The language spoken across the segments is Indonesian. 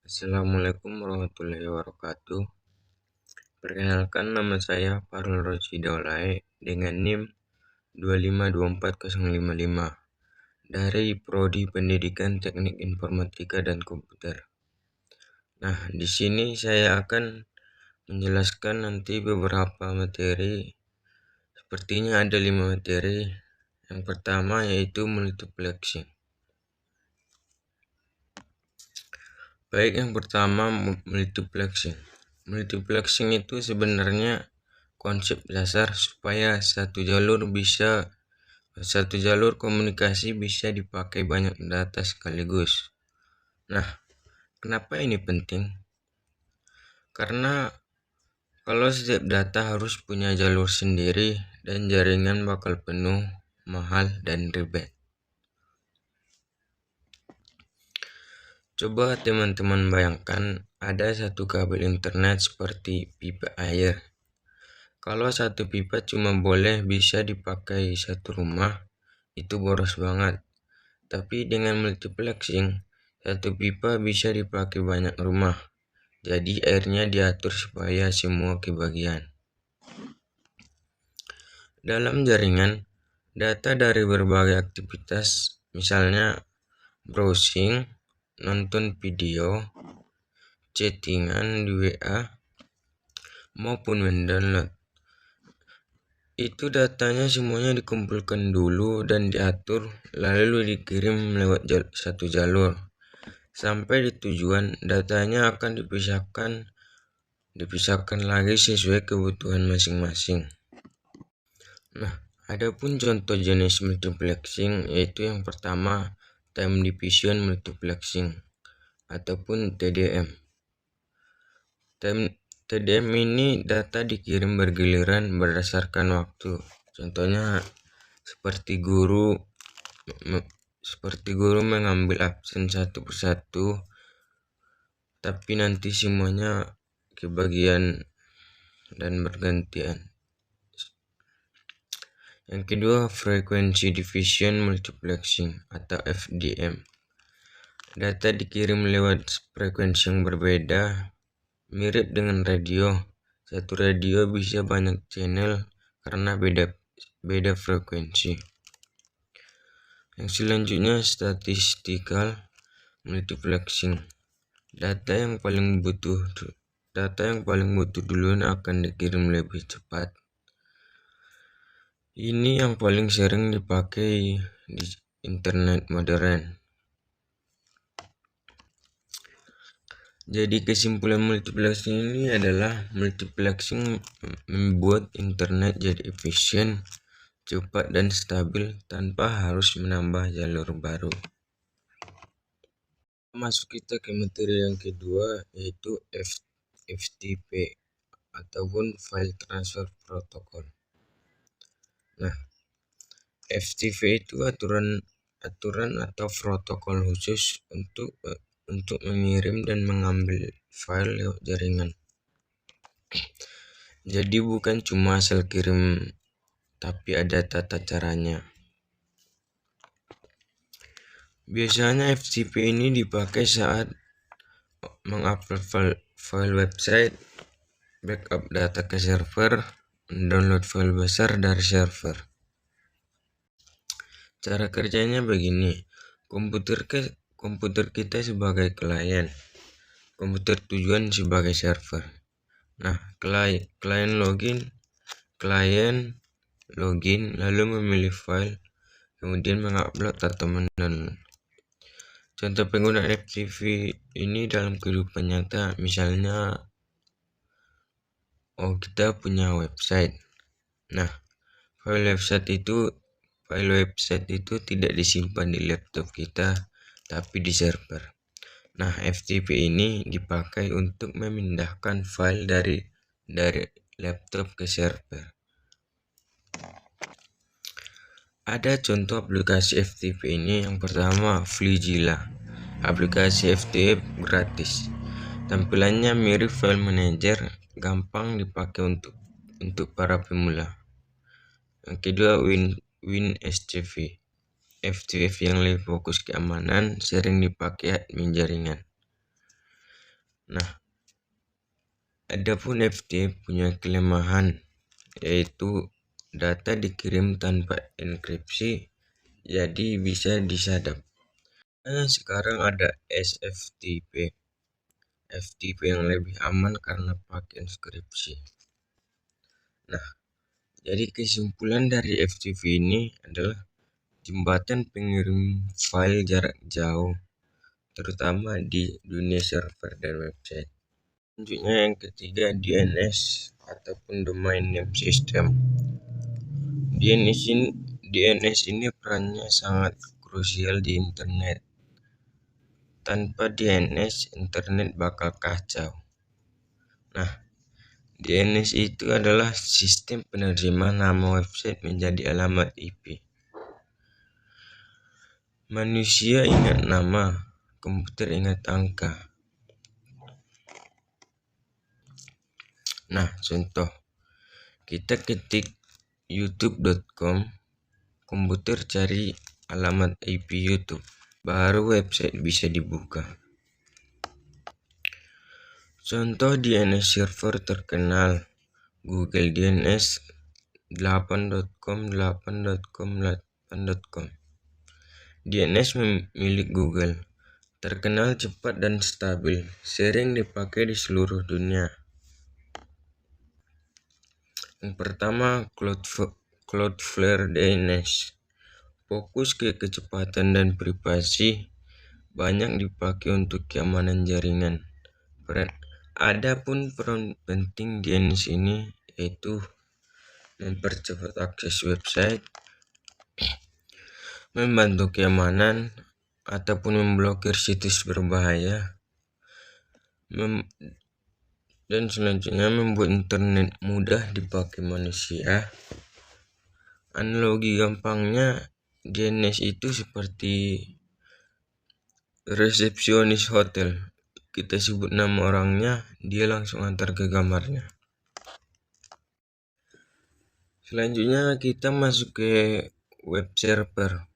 Assalamualaikum warahmatullahi wabarakatuh. Perkenalkan, nama saya Farul Rozi Daulay dengan NIM 2524055 dari Prodi Pendidikan Teknik Informatika dan Komputer. Nah, di sini saya akan menjelaskan nanti beberapa materi. Sepertinya ada 5 materi. Yang pertama yaitu multiplexing. Baik, yang pertama multiplexing. Multiplexing itu sebenarnya konsep dasar supaya satu jalur komunikasi bisa dipakai banyak data sekaligus. Nah, kenapa ini penting? Karena kalau setiap data harus punya jalur sendiri dan jaringan bakal penuh, mahal, dan ribet. Coba teman-teman bayangkan ada satu kabel internet seperti pipa air. Kalau satu pipa cuma bisa dipakai satu rumah, itu boros banget. Tapi dengan multiplexing, satu pipa bisa dipakai banyak rumah. Jadi airnya diatur supaya semua kebagian. Dalam jaringan, data dari berbagai aktivitas, misalnya browsing, nonton video, chattingan di WA, maupun mendownload. Itu datanya semuanya dikumpulkan dulu dan diatur, lalu dikirim lewat satu jalur. Sampai di tujuan, datanya akan dipisahkan lagi sesuai kebutuhan masing-masing. Nah, adapun contoh jenis multiplexing yaitu yang pertama time division multiplexing ataupun TDM. TDM ini data dikirim bergiliran berdasarkan waktu. Contohnya seperti guru mengambil absen satu persatu, tapi nanti semuanya kebagian dan bergantian. Yang kedua, frequency division multiplexing atau FDM. Data dikirim lewat frekuensi yang berbeda, mirip dengan radio. Satu radio bisa banyak channel karena beda frekuensi. Yang selanjutnya, statistical multiplexing. Data yang paling butuh duluan akan dikirim lebih cepat. Ini yang paling sering dipakai di internet modern. Jadi kesimpulan multiplexing ini adalah multiplexing membuat internet jadi efisien, cepat, dan stabil tanpa harus menambah jalur baru. Masuk kita ke materi yang kedua yaitu FTP ataupun File Transfer Protocol. Nah, FTP itu aturan atau protokol khusus untuk mengirim dan mengambil file lewat jaringan. Jadi bukan cuma asal kirim, tapi ada tata caranya. Biasanya FTP ini dipakai saat mengupload file website, backup data ke server, download file besar dari server. Cara kerjanya begini, komputer kita sebagai klien, komputer tujuan sebagai server. Nah, klien login lalu memilih file, kemudian mengupload atau mendownload. Contoh penggunaan FTP ini dalam kehidupan nyata, misalnya kita punya website. Nah, file website itu tidak disimpan di laptop kita, tapi di server. Nah, FTP ini dipakai untuk memindahkan file dari laptop ke server. Ada contoh aplikasi FTP ini. Yang pertama, Fligila. Aplikasi FTP gratis. Tampilannya mirip file manager, gampang dipakai untuk para pemula. Yang kedua, WinSCP. FTP yang lebih fokus keamanan, sering dipakai admin jaringan. Nah, adapun FTP punya kelemahan, yaitu data dikirim tanpa enkripsi, jadi bisa disadap. Sekarang ada FTP yang lebih aman karena pakai enkripsi. Nah, jadi kesimpulan dari FTP ini adalah jembatan pengirim file jarak jauh, terutama di dunia server dan website. Selanjutnya yang ketiga, DNS ataupun Domain Name System. DNS ini perannya sangat krusial di internet. Tanpa DNS, internet bakal kacau. Nah, DNS itu adalah sistem penerima nama website menjadi alamat IP. Manusia ingat nama, komputer ingat angka. Nah, contoh, kita ketik youtube.com, komputer cari alamat IP YouTube, baru website bisa dibuka. Contoh DNS server terkenal, Google DNS 8.com. DNS milik Google, terkenal cepat dan stabil, sering dipakai di seluruh dunia. Yang pertama, Cloudflare DNS. Fokus ke kecepatan dan privasi, banyak dipakai untuk keamanan jaringan. Adapun peran penting DNS ini yaitu mempercepat akses website, membantu keamanan ataupun memblokir situs berbahaya, dan selanjutnya membuat internet mudah dipakai manusia. Analogi gampangnya, DNS itu seperti resepsionis hotel. Kita sebut nama orangnya, dia langsung antar ke kamarnya. Selanjutnya kita masuk ke web server.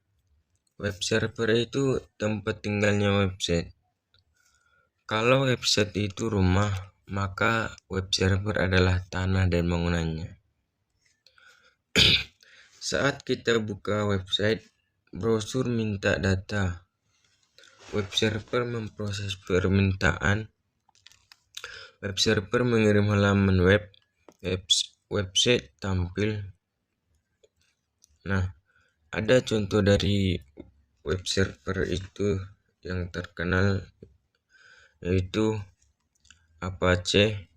Web server itu tempat tinggalnya website. Kalau website itu rumah, maka web server adalah tanah dan bangunannya. Saat kita buka website, browser minta data. Web server memproses permintaan. Web server mengirim halaman website tampil. Nah, ada contoh dari web server itu yang terkenal, yaitu Apache.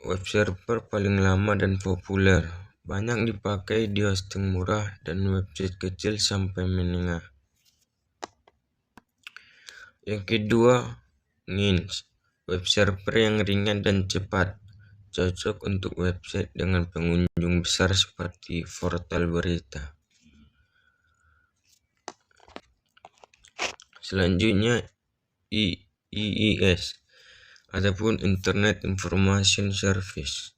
Web server paling lama dan populer, banyak dipakai di hosting murah dan website kecil sampai menengah. Yang kedua, Nginx, web server yang ringan dan cepat, cocok untuk website dengan pengunjung besar seperti portal berita. Selanjutnya, IIS ataupun Internet Information Service.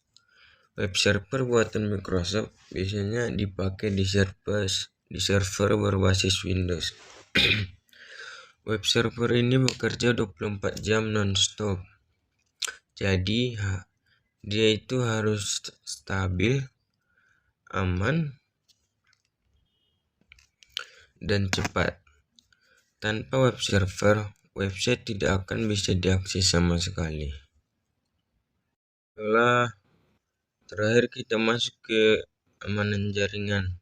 Web server buatan Microsoft biasanya dipakai di server berbasis Windows. Web server ini bekerja 24 jam non-stop. Jadi dia itu harus stabil, aman, dan cepat. Tanpa web server, website tidak akan bisa diakses sama sekali. Setelah terakhir kita masuk ke keamanan jaringan.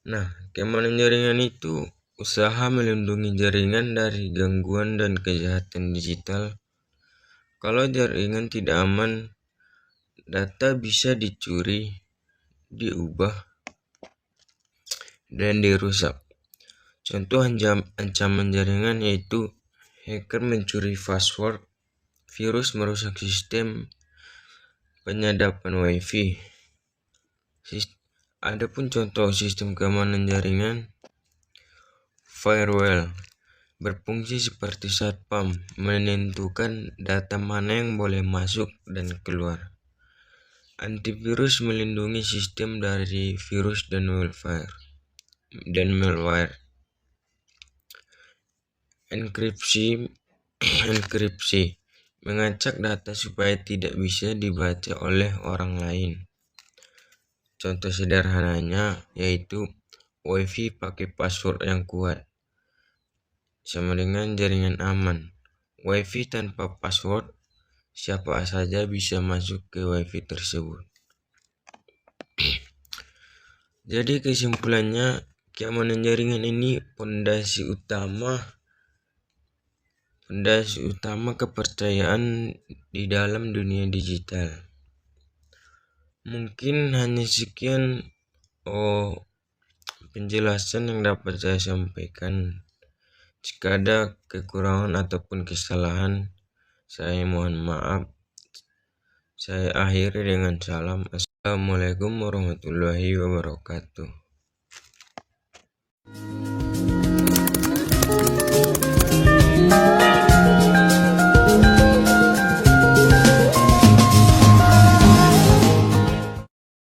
Nah, keamanan jaringan itu usaha melindungi jaringan dari gangguan dan kejahatan digital. Kalau jaringan tidak aman, data bisa dicuri, diubah, dan dirusak. Contoh ancaman jaringan yaitu hacker mencuri password, virus merusak sistem penyadapan WiFi. Adapun contoh sistem keamanan jaringan, firewall berfungsi seperti satpam, menentukan data mana yang boleh masuk dan keluar. Antivirus melindungi sistem dari virus dan malware. dan malware. Enkripsi mengacak data supaya tidak bisa dibaca oleh orang lain. Contoh sederhananya yaitu WiFi pakai password yang kuat sama dengan jaringan aman. WiFi tanpa password, siapa saja bisa masuk ke WiFi tersebut. Jadi kesimpulannya, keamanan jaringan ini fondasi utama kepercayaan di dalam dunia digital. Mungkin hanya sekian penjelasan yang dapat saya sampaikan. Jika ada kekurangan ataupun kesalahan, saya mohon maaf. Saya akhiri dengan salam. Assalamualaikum warahmatullahi wabarakatuh.